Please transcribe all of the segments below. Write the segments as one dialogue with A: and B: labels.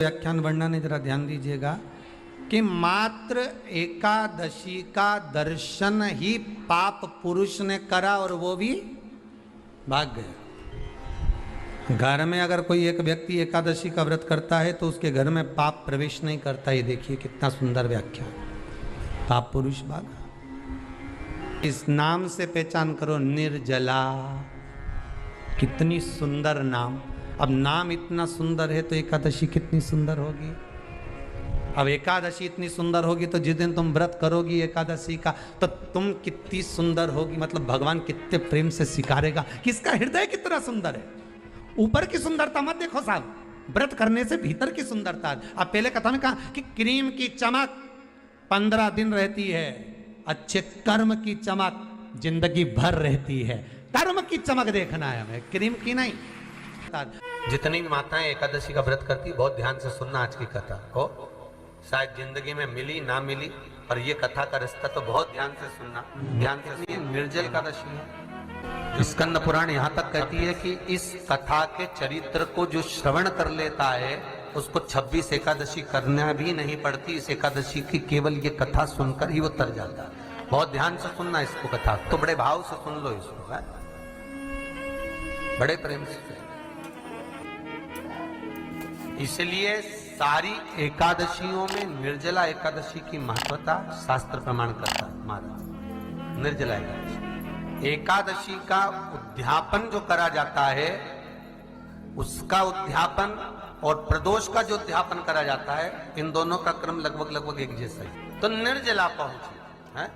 A: व्याख्यान वर्णन है, जरा ध्यान दीजिएगा कि मात्र एकादशी का दर्शन ही पाप पुरुष ने करा और वो भी भाग गया। घर में अगर कोई एक व्यक्ति एकादशी का व्रत करता है तो उसके घर में पाप प्रवेश नहीं करता। ये देखिए कितना सुंदर व्याख्या। पाप पुरुष भागा। इस नाम से पहचान करो, निर्जला। कितनी सुंदर नाम। अब नाम इतना सुंदर है तो एकादशी कितनी सुंदर होगी। अब एकादशी इतनी सुंदर होगी तो जिस दिन तुम व्रत करोगी एकादशी का तो तुम कितनी सुंदर होगी। मतलब भगवान कितने प्रेम से सिखारेगा कि इसका हृदय कितना सुंदर है। ऊपर की सुंदरता मत देखो साहब, व्रत करने से भीतर की सुंदरता। अब पहले कथा में कहा कि क्रीम की चमक 15 दिन रहती है, अच्छे कर्म की चमक जिंदगी भर रहती है। कर्म की चमक देखना है हमें, क्रीम की नहीं।
B: जितनी भी माताएं एकादशी का व्रत करती, बहुत ध्यान से सुनना आज की कथा को। शायद जिंदगी में मिली ना मिली, पर ये कथा का रिश्ता तो बहुत ध्यान से सुनना। ध्यान से निर्जल एकादशी है। स्कंद पुराण यहाँ तक कहती है कि इस कथा के चरित्र को जो श्रवण कर लेता है उसको 26 एकादशी करना भी नहीं पड़ती। इस एकादशी की केवल ये कथा सुनकर ही वो तर जाता है। बहुत ध्यान से सुनना इसको, कथा तो बड़े भाव से सुन लो इसको, है? बड़े प्रेम से। इसलिए सारी एकादशियों में निर्जला एकादशी की महत्वता शास्त्र प्रमाण करता है। हमारा निर्जला एकादशी का उद्यापन जो करा जाता है, उसका उद्यापन और प्रदोष का जो उद्यापन करा जाता है, इन दोनों का क्रम लगभग एक जैसा ही। तो निर्जला पहुंची है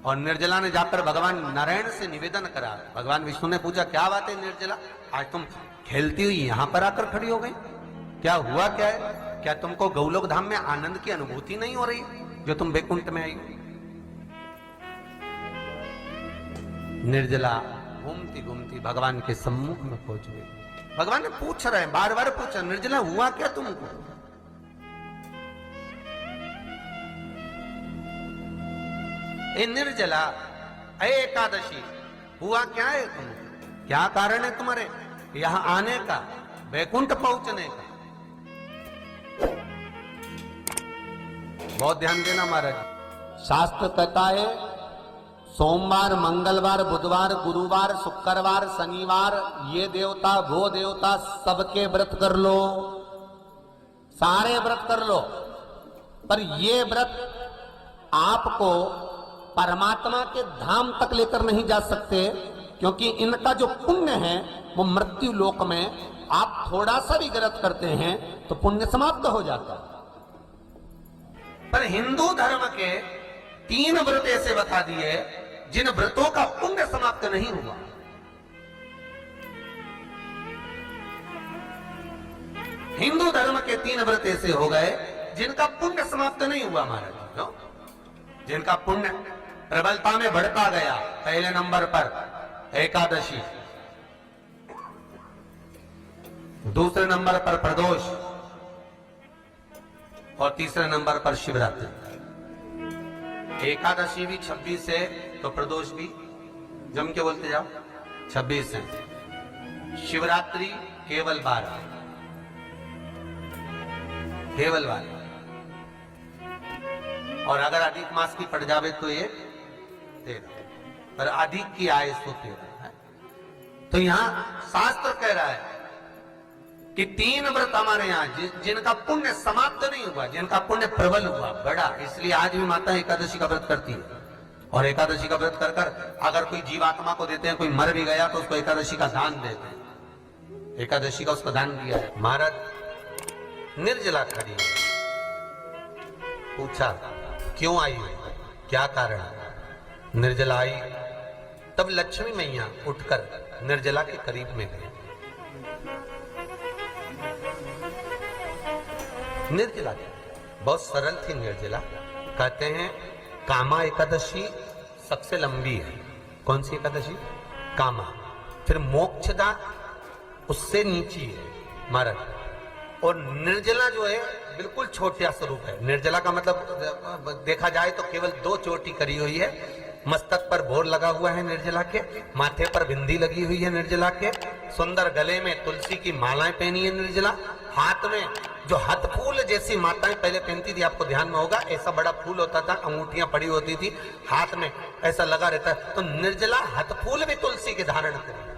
B: और निर्जला ने जाकर भगवान नारायण से निवेदन करा। भगवान विष्णु ने पूछा, क्या बात है निर्जला, आज तुम खेलती हुई यहां पर आकर खड़ी हो गई, क्या हुआ? क्या है? क्या तुमको गौलोक धाम में आनंद की अनुभूति नहीं हो रही जो तुम बैकुंठ में आई? निर्जला घूमती घूमती भगवान के सम्मुख में पहुंच गई। भगवान ने पूछ रहे हैं, बार बार पूछा, निर्जला हुआ क्या तुमको? ए निर्जला, ए एकादशी, हुआ क्या है तुमको? क्या कारण है तुम्हारे यहां आने का, बैकुंठ पहुंचने का? बहुत ध्यान देना महाराज। शास्त्र कहता है सोमवार, मंगलवार, बुधवार, गुरुवार, शुक्रवार, शनिवार, ये देवता वो देवता सबके व्रत कर लो, सारे व्रत कर लो। पर ये व्रत आपको परमात्मा के धाम तक लेकर नहीं जा सकते, क्योंकि इनका जो पुण्य है वो मृत्यु लोक में आप थोड़ा सा भी व्रत करते हैं तो पुण्य समाप्त हो जाता है। पर हिंदू धर्म के 3 व्रत ऐसे बता दिए जिन व्रतों का पुण्य समाप्त नहीं हुआ। हिंदू धर्म के 3 व्रत ऐसे हो गए जिनका पुण्य समाप्त नहीं हुआ महाराज। जिनका पुण्य प्रबलता में बढ़ता गया। पहले नंबर पर एकादशी, दूसरे नंबर पर प्रदोष और तीसरे नंबर पर शिवरात्रि। एकादशी भी 26 है तो प्रदोष भी जम के बोलते जाओ 26 है। शिवरात्रि केवल 12, केवल 12। और अगर अधिक मास की पड़ जावे तो ये 13, पर अधिक की आय तो 13 है। तो यहां शास्त्र कह रहा है कि 3 व्रत हमारे यहाँ जिनका पुण्य समाप्त नहीं हुआ, जिनका पुण्य प्रबल हुआ, बड़ा। इसलिए आज भी माता एकादशी का व्रत करती है। और एकादशी का व्रत कर कर अगर कोई जीवात्मा को देते हैं, कोई मर भी गया तो उसको एकादशी का दान देते हैं। एकादशी का उसको दान दिया है। महाराज निर्जला खड़ी है। पूछा क्यों आई हो, क्या कारण? निर्जला आई तब लक्ष्मी मैया उठकर निर्जला के करीब में गई। निर्जला बहुत सरल थी। निर्जला कहते हैं कामा एकादशी सबसे लंबी है। कौन सी एकादशी? कामा। फिर मोक्षदा उससे नीची है महाराज। और निर्जला जो है बिल्कुल छोटा स्वरूप है। निर्जला का मतलब देखा जाए तो केवल 2 चोटी करी हुई है। मस्तक पर भोर लगा हुआ है निर्जला के, माथे पर बिंदी लगी हुई है निर्जला के, सुंदर गले में तुलसी की मालाएं पहनी है निर्जला, हाथ में जो हथ फूल जैसी माताएं पहले पहनती थी, आपको ध्यान में होगा, ऐसा बड़ा फूल होता था, अंगूठियां पड़ी होती थी, हाथ में ऐसा लगा रहता है। तो निर्जला हथ फूल भी तुलसी के धारण करें।